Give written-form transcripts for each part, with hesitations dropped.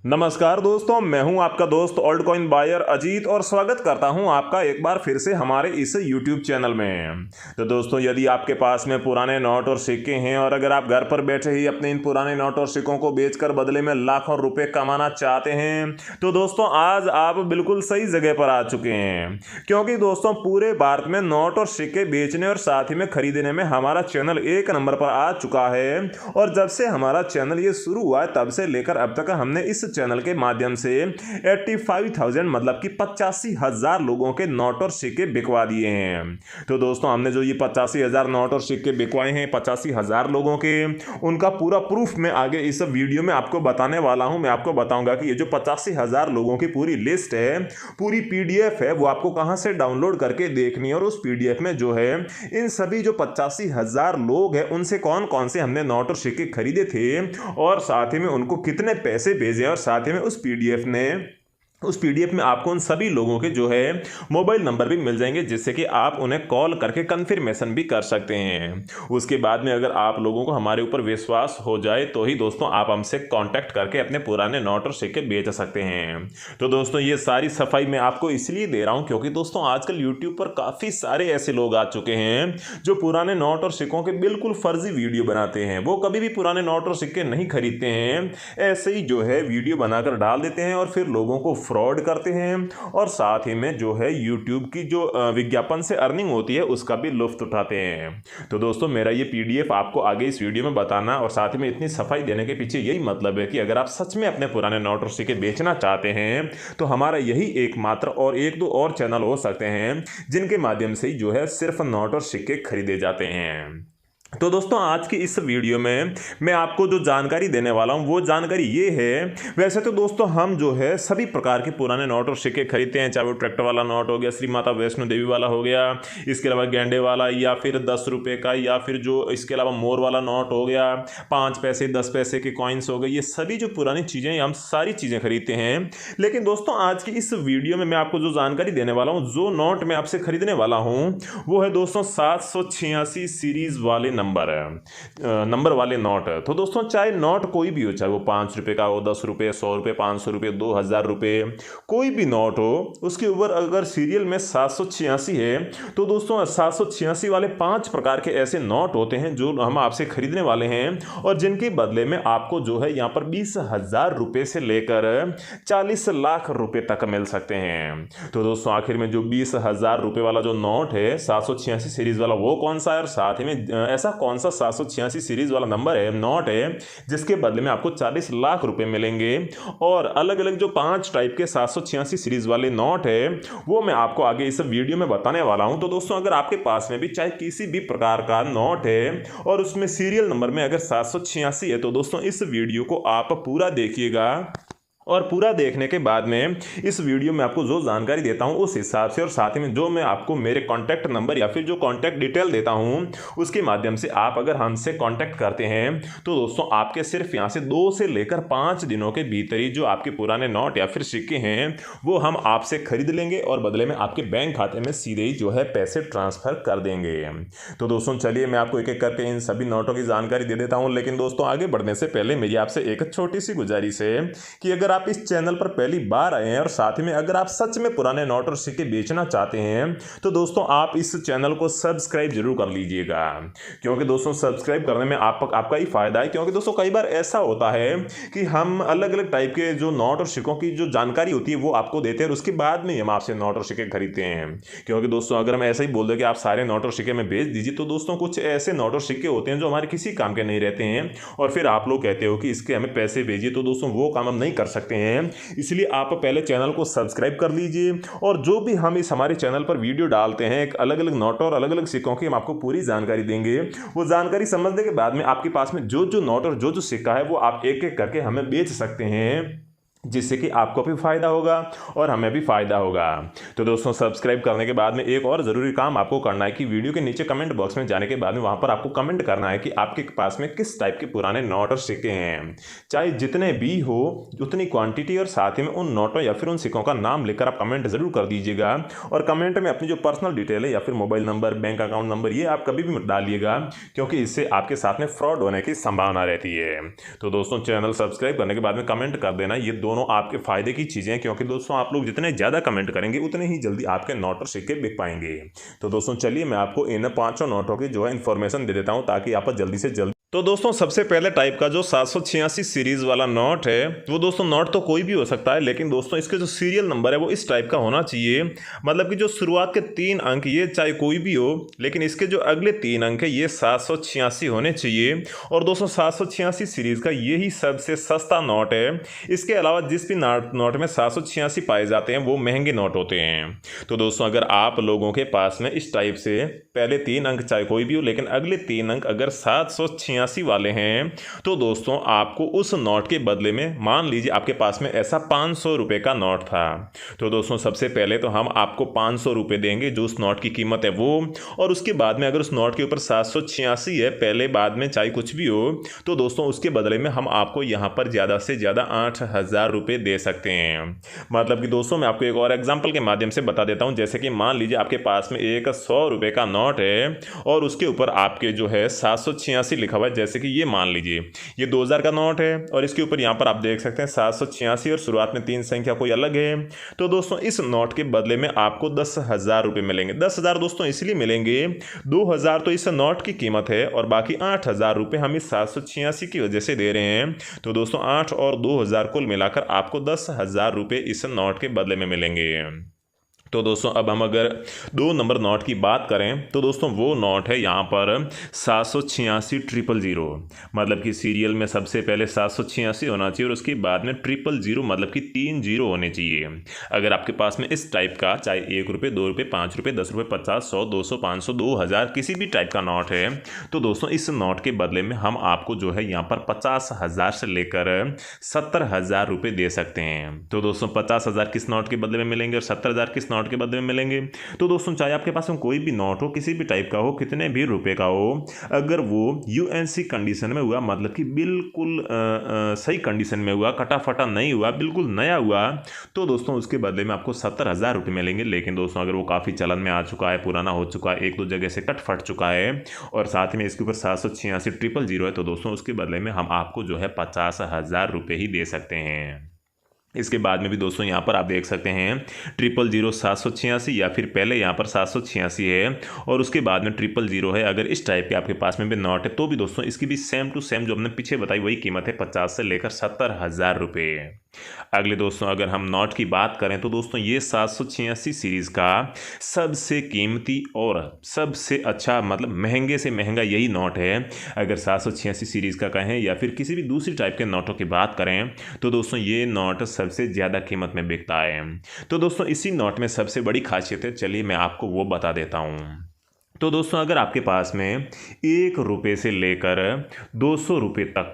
नमस्कार दोस्तों, मैं हूं आपका दोस्त ओल्ड कॉइन बायर अजीत और स्वागत करता हूं आपका एक बार फिर से हमारे इस YouTube चैनल में। तो दोस्तों, यदि आपके पास में पुराने नोट और सिक्के हैं और अगर आप घर पर बैठे ही अपने इन पुराने नोट और सिक्कों को बेचकर बदले में लाखों रुपए कमाना चाहते हैं तो दोस्तों आज आप बिल्कुल सही जगह पर आ चुके हैं। क्योंकि दोस्तों पूरे भारत में नोट और सिक्के बेचने और साथ ही में खरीदने में हमारा चैनल एक नंबर पर आ चुका है। और जब से हमारा चैनल ये शुरू हुआ है तब से लेकर अब तक हमने इस चैनल के माध्यम से 85,000 मतलब कि 85,000 लोगों के नोट और सिक्के बिकवा दिए हैं। तो दोस्तों हमने जो ये 85,000 नोट और सिक्के बिकवाए हैं 85,000 लोगों के, उनका पूरा प्रूफ मैं आगे इस वीडियो में आपको बताने वाला हूं। मैं आपको बताऊंगा कि ये जो 85,000 लोगों की पूरी लिस्ट है, पूरी पीडीएफ है, वो आपको कहां से डाउनलोड करके देखनी है और उस पीडीएफ में जो है इन सभी जो 85,000 लोग हैं उनसे कौन कौन से हमने नोट और सिक्के खरीदे थे और साथ ही में उनको कितने पैसे भेजे और साथ ही में उस पीडीएफ में आपको उन सभी लोगों के जो है मोबाइल नंबर भी मिल जाएंगे, जिससे कि आप उन्हें कॉल करके कंफर्मेशन भी कर सकते हैं। उसके बाद में अगर आप लोगों को हमारे ऊपर विश्वास हो जाए तो ही दोस्तों आप हमसे कांटेक्ट करके अपने पुराने नोट और सिक्के बेच सकते हैं। तो दोस्तों ये सारी सफाई मैं आपको इसलिए दे रहा हूँ क्योंकि दोस्तों आजकल यूट्यूब पर काफ़ी सारे ऐसे लोग आ चुके हैं जो पुराने नोट और सिक्कों के बिल्कुल फर्जी वीडियो बनाते हैं। वो कभी भी पुराने नोट और सिक्के नहीं खरीदते हैं, ऐसे ही जो है वीडियो बनाकर डाल देते हैं और फिर लोगों को फ्रॉड करते हैं और साथ ही में जो है यूट्यूब की जो विज्ञापन से अर्निंग होती है उसका भी लुफ्त उठाते हैं। तो दोस्तों मेरा ये पीडीएफ आपको आगे इस वीडियो में बताना और साथ ही में इतनी सफाई देने के पीछे यही मतलब है कि अगर आप सच में अपने पुराने नोट और सिक्के बेचना चाहते हैं तो हमारा यही एकमात्र और एक दो और चैनल हो सकते हैं जिनके माध्यम से जो है सिर्फ नोट और सिक्के खरीदे जाते हैं। तो दोस्तों आज की इस वीडियो में मैं आपको जो जानकारी देने वाला हूं वो जानकारी ये है, वैसे तो दोस्तों हम जो है सभी प्रकार के पुराने नोट और सिक्के खरीदते हैं, चाहे वो ट्रैक्टर वाला नोट हो गया, श्री माता वैष्णो देवी वाला हो गया, इसके अलावा गेंडे वाला या फिर 10 रुपये का, या फिर जो इसके अलावा मोर वाला नोट हो गया, 5 पैसे 10 पैसे के कॉइन्स हो गए, ये सभी जो पुरानी चीज़ें हम सारी चीज़ें खरीदते हैं। लेकिन दोस्तों आज की इस वीडियो में मैं आपको जो जानकारी देने वाला हूँ, जो नोट मैं आपसे खरीदने वाला हूँ वो है दोस्तों 786 सीरीज वाले नंबर वाले नोट है। तो दोस्तों चाहे नोट कोई भी हो, चाहे वो 5 रुपये का हो, 10 रुपये, 100 रुपये, 500 रुपये, 2,000 रुपये, कोई भी नोट हो, उसके ऊपर अगर सीरियल में 786 है तो दोस्तों 786 वाले 5 प्रकार के ऐसे नोट होते हैं जो हम आपसे खरीदने वाले हैं और जिनके बदले में आपको जो है यहाँ पर 20,000 रुपये से लेकर 40 लाख रुपये तक मिल सकते हैं। तो दोस्तों आखिर में जो 20,000 रुपये वाला जो नोट है 786 सीरीज वाला वो कौन सा है और साथ ही में ऐसा कौन सा 786 सीरीज वाला नंबर है, नोट है, जिसके बदले में आपको 40 लाख रुपए मिलेंगे। और अलग अलग जो 5 टाइप के 786 सीरीज वाले नोट है वो मैं आपको आगे इस वीडियो में बताने वाला हूं। तो दोस्तों अगर आपके पास में भी चाहे किसी भी प्रकार का नोट है और उसमें सीरियल नंबर में अगर 786 है तो दोस्तों इस वीडियो को आप पूरा देखिएगा और पूरा देखने के बाद में इस वीडियो में आपको जो जानकारी देता हूं उस हिसाब से और साथ ही में जो मैं आपको मेरे कॉन्टैक्ट नंबर या फिर जो कॉन्टैक्ट डिटेल देता हूं उसके माध्यम से आप अगर हमसे कॉन्टैक्ट करते हैं तो दोस्तों आपके सिर्फ यहां से 2 से लेकर 5 दिनों के भीतर ही जो आपके पुराने नोट या फिर सिक्के हैं वो हम आपसे खरीद लेंगे और बदले में आपके बैंक खाते में सीधे ही जो है पैसे ट्रांसफ़र कर देंगे। तो दोस्तों चलिए मैं आपको एक एक करके इन सभी नोटों की जानकारी दे देता हूँ। लेकिन दोस्तों आगे बढ़ने से पहले मेरी आपसे एक छोटी सी गुजारिश है कि अगर आप इस चैनल पर पहली बार आए हैं और साथ ही में अगर आप सच में पुराने नोट और सिक्के बेचना चाहते हैं तो दोस्तों आप इस चैनल को सब्सक्राइब जरूर कर लीजिएगा, क्योंकि दोस्तों सब्सक्राइब करने में आपका ही फायदा है। क्योंकि दोस्तों कई बार ऐसा होता है कि हम अलग अलग टाइप के जो नोट और सिक्कों की जो जानकारी होती है वो आपको देते हैं और उसके बाद में हम आपसे नोट और सिक्के खरीदते हैं। क्योंकि दोस्तों अगर हम ऐसा ही बोल दें कि आप सारे नोट और सिक्के में बेच दीजिए तो दोस्तों कुछ ऐसे नोट और सिक्के होते हैं जो हमारे किसी काम के नहीं रहते हैं और फिर आप लोग कहते हो कि इसके हमें पैसे भेजिए, तो दोस्तों वो काम हम नहीं कर सकते हैं। इसलिए आप पहले चैनल को सब्सक्राइब कर लीजिए और जो भी हम इस हमारे चैनल पर वीडियो डालते हैं एक अलग अलग नोट और अलग अलग सिक्कों की हम आपको पूरी जानकारी देंगे। वो जानकारी समझने के बाद में आपके पास में जो जो नोट और जो जो सिक्का है वो आप एक एक करके हमें बेच सकते हैं, जिससे कि आपको भी फ़ायदा होगा और हमें भी फ़ायदा होगा। तो दोस्तों सब्सक्राइब करने के बाद में एक और ज़रूरी काम आपको करना है कि वीडियो के नीचे कमेंट बॉक्स में जाने के बाद में वहाँ पर आपको कमेंट करना है कि आपके पास में किस टाइप के पुराने नोट और सिक्के हैं, चाहे जितने भी हो उतनी क्वांटिटी और साथ ही में उन नोटों या फिर उन सिक्कों का नाम लिखकर आप कमेंट ज़रूर कर दीजिएगा। और कमेंट में अपनी जो पर्सनल डिटेल है या फिर mobile number, bank account number, ये आप कभी भी मत डालिएगा क्योंकि इससे आपके साथ में फ्रॉड होने की संभावना रहती है। तो दोस्तों चैनल सब्सक्राइब करने के बाद में कमेंट कर देना, ये दोनों आपके फ़ायदे की चीज़ें हैं, क्योंकि दोस्तों आप लोग जितने ज़्यादा कमेंट करेंगे उतने ही जल्दी आपके नोट और सिक्के बिक पाएंगे। तो दोस्तों चलिए मैं आपको इन 5 नोटों की जो है इन्फॉर्मेशन दे देता हूँ, ताकि आप जल्दी से जल्दी। तो दोस्तों सबसे पहले टाइप का जो 786 सीरीज़ वाला नोट है, वो दोस्तों नोट तो कोई भी हो सकता है, लेकिन दोस्तों इसके जो सीरियल नंबर है वो इस टाइप का होना चाहिए। मतलब कि जो शुरुआत के 3 अंक ये चाहे कोई भी हो, लेकिन इसके जो अगले 3 अंक है ये 786 होने चाहिए। और दोस्तों 786 सीरीज़ का यही सबसे सस्ता नोट है। इसके अलावा जिस भी नोट में 786 पाए जाते हैं वो महंगे नोट होते हैं। तो दोस्तों अगर आप लोगों के पास में इस टाइप से पहले 3 अंक चाहे कोई भी हो, लेकिन अगले 3 अंक अगर 786 वाले हैं, तो दोस्तों आपको उस नोट के बदले में, मान लीजिए आपके पास में ऐसा 500 रुपये का नोट था, तो दोस्तों सबसे पहले तो हम आपको 500 रुपये देंगे जो उस नोट की कीमत है वो। और उसके बाद में अगर उस नोट के ऊपर 786 है पहले बाद में चाहे कुछ भी हो, तो दोस्तों उसके बदले में हम आपको यहाँ पर ज़्यादा से ज़्यादा 8,000 रुपये दे सकते हैं। मतलब कि दोस्तों मैं आपको एक और एग्जाम्पल के माध्यम से बता देता हूँ। जैसे कि मान लीजिए आपके पास में एक 100 रुपये का नोट है और उसके ऊपर आपके जो है 786 लिखा हुआ है। जैसे कि ये मान लीजिए ये 2000 का नोट है और इसके ऊपर यहाँ पर आप देख सकते हैं 786 और शुरुआत में 3 संख्या कोई अलग है। तो दोस्तों इस नोट के बदले में आपको 10,000 रुपये मिलेंगे। 10,000 दोस्तों इसलिए मिलेंगे, 2,000 तो इस नोट की कीमत है और बाकी 8,000 रुपये हम इस 786 की वजह से दे रहे हैं। तो दोस्तों 8 और 2,000 कुल मिलाकर आपको 10,000 रुपये इस नोट के बदले में मिलेंगे। तो दोस्तों अब हम अगर 2 नंबर नोट की बात करें, तो दोस्तों वो नोट है यहाँ पर 786,000। मतलब कि सीरियल में सबसे पहले 786 होना चाहिए और उसके बाद में 000, मतलब कि 3 जीरो होने चाहिए। अगर आपके पास में इस टाइप का चाहे 1 रुपये, 2 रुपये, 5 रुपये, 10 रुपये, 50, 100, 200, 500, 2,000 किसी भी टाइप का नोट है, तो दोस्तों इस नोट के बदले में हम आपको जो है यहाँ पर 50,000 से लेकर 70,000 रुपये दे सकते हैं। तो दोस्तों 50,000 किस नोट के बदले में मिलेंगे और 70,000 किस नोट के बदले में मिलेंगे। तो दोस्तों चाहे आपके पास में कोई भी नोट हो, किसी भी टाइप का हो, कितने भी रुपए का हो, अगर वो यूएनसी कंडीशन में हुआ, मतलब कि बिल्कुल सही कंडीशन में हुआ, कटा फटा नहीं हुआ, बिल्कुल नया हुआ, तो दोस्तों उसके बदले में आपको 70,000 रुपये मिलेंगे। लेकिन दोस्तों अगर वो काफ़ी चलन में आ चुका है, पुराना हो चुका है, 1-2 जगह से कट फट चुका है और साथ में इसके ऊपर 786,000 है, तो दोस्तों उसके बदले में हम आपको जो है 50,000 रुपये ही दे सकते हैं। इसके बाद में भी दोस्तों यहाँ पर आप देख सकते हैं 000 786, या फिर पहले यहाँ पर 786 है और उसके बाद में 000 है। अगर इस टाइप के आपके पास में भी नोट है तो भी दोस्तों इसकी भी सेम टू सेम जो हमने पीछे बताई वही कीमत है, 50 से लेकर 70,000 रुपये। अगले दोस्तों अगर हम नोट की बात करें तो दोस्तों ये 786 सीरीज़ का सबसे कीमती और सबसे अच्छा, मतलब महंगे से महंगा यही नोट है। अगर 786 सीरीज़ का कहें या फिर किसी भी दूसरी टाइप के नोटों की बात करें तो दोस्तों ये नोट सबसे ज़्यादा कीमत में बिकता है। तो दोस्तों इसी नोट में सबसे बड़ी खासियत है, चलिए मैं आपको वो बता देता हूँ। तो दोस्तों अगर आपके पास में 1 रुपये से लेकर 200 रुपये तक,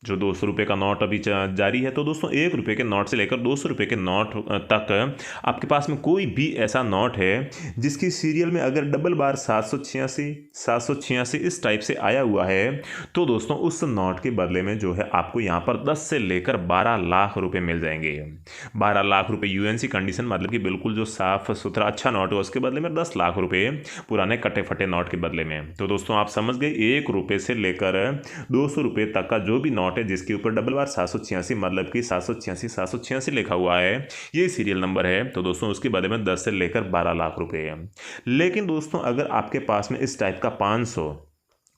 जो 200 रुपये का नोट अभी जारी है, तो दोस्तों 1 रुपये के नोट से लेकर 200 रुपये के नोट तक आपके पास में कोई भी ऐसा नोट है जिसकी सीरियल में अगर डबल बार 786 इस टाइप से आया हुआ है, तो दोस्तों उस नोट के बदले में जो है आपको यहाँ पर 10 से लेकर 12 लाख रुपए मिल जाएंगे। 12 लाख रुपए यूएनसी कंडीशन, मतलब कि बिल्कुल जो साफ सुथरा अच्छा नोट है उसके बदले में 10 लाख रुपए पुराने कटे फटे नोट के बदले में। तो दोस्तों आप समझ गए, 1 रुपये से लेकर 200 रुपये तक का जो भी नोट है जिसके ऊपर डबल बार 786, मतलब कि 786 लिखा हुआ है, ये सीरियल नंबर है, तो दोस्तों उसके बदले में 10 से लेकर 12 लाख रुपए है। लेकिन दोस्तों अगर आपके पास में इस टाइप का 500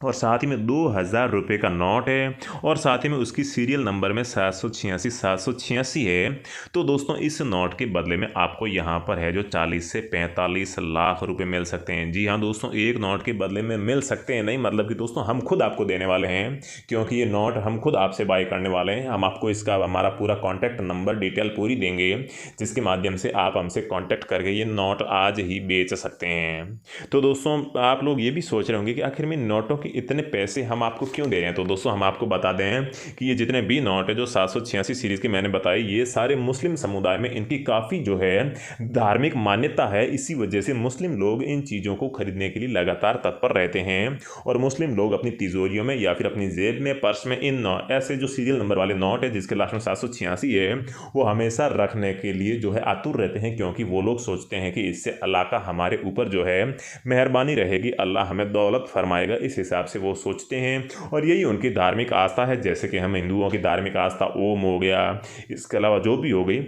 और साथ ही में 2,000 रुपये का नोट है और साथ ही में उसकी सीरियल नंबर में 786 है, तो दोस्तों इस नोट के बदले में आपको यहाँ पर है जो 40 से 45 लाख रुपए मिल सकते हैं। जी हाँ दोस्तों, एक नोट के बदले में मिल सकते हैं नहीं, मतलब कि दोस्तों हम खुद आपको देने वाले हैं, क्योंकि ये नोट हम खुद आपसे बाय करने वाले हैं। हम आपको इसका हमारा पूरा कॉन्टैक्ट नंबर डिटेल पूरी देंगे, जिसके माध्यम से आप हमसे कॉन्टैक्ट करके ये नोट आज ही बेच सकते हैं। तो दोस्तों आप लोग ये भी सोच रहे होंगे कि आखिर में नोटों की इतने पैसे हम आपको क्यों दे रहे हैं। तो दोस्तों हम आपको बता दें कि ये जितने भी नोट है जो 786 सीरीज़ के मैंने बताई, ये सारे मुस्लिम समुदाय में इनकी काफ़ी जो है धार्मिक मान्यता है। इसी वजह से मुस्लिम लोग इन चीज़ों को खरीदने के लिए लगातार तत्पर रहते हैं और मुस्लिम लोग अपनी तिजोरियों में या फिर अपनी जेब में, पर्स में इन ऐसे जो सीरियल नंबर वाले नोट है जिसके लास्ट में 786 है, वो हमेशा रखने के लिए जो है आतुर रहते हैं, क्योंकि वो लोग सोचते हैं कि इससे अल्लाह का हमारे ऊपर जो है मेहरबानी रहेगी, अल्लाह हमें दौलत फरमाएगा। इस हिसाब हिसाब से वो सोचते हैं और यही उनकी धार्मिक आस्था है। जैसे कि हम हिंदुओं की धार्मिक आस्था ओम हो गया, इसके अलावा जो भी हो गई।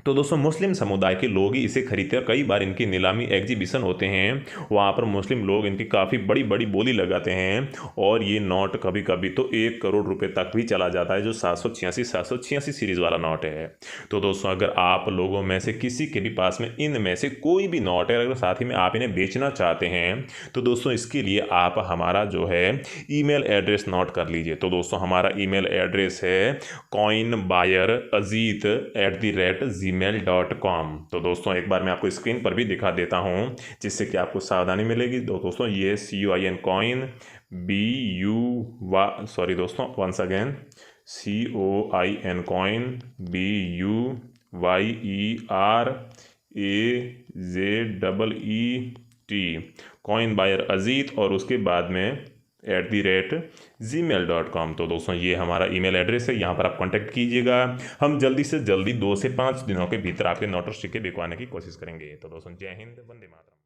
तो दोस्तों मुस्लिम समुदाय के लोग ही इसे खरीदते हैं। कई बार इनकी नीलामी एग्जीबिशन होते हैं, वहाँ पर मुस्लिम लोग इनकी काफ़ी बड़ी बड़ी बोली लगाते हैं और ये नोट कभी कभी तो 1 करोड़ रुपए तक भी चला जाता है, जो 786 सीरीज़ वाला नोट है। तो दोस्तों अगर आप लोगों में से किसी के भी पास में इनमें से कोई भी नोट है, अगर साथ ही में आप इन्हें बेचना चाहते हैं तो दोस्तों इसके लिए आप हमारा जो है ईमेल एड्रेस नोट कर लीजिए। तो दोस्तों हमारा ईमेल एड्रेस है coinbuyerajit@gmail.com। तो दोस्तों एक बार मैं आपको स्क्रीन पर भी दिखा देता हूँ जिससे कि आपको सावधानी मिलेगी। तो दोस्तों ये COIN कॉइन दोस्तों once again COIN coin BUYERAZEET coin buyer Ajeet और उसके बाद में @gmail.com। तो दोस्तों ये हमारा ईमेल एड्रेस है, यहाँ पर आप कांटेक्ट कीजिएगा। हम जल्दी से जल्दी 2 से 5 दिनों के भीतर आपके नोट और सिक्के बिकवाने की कोशिश करेंगे। तो दोस्तों जय हिंद, वंदे मातरम।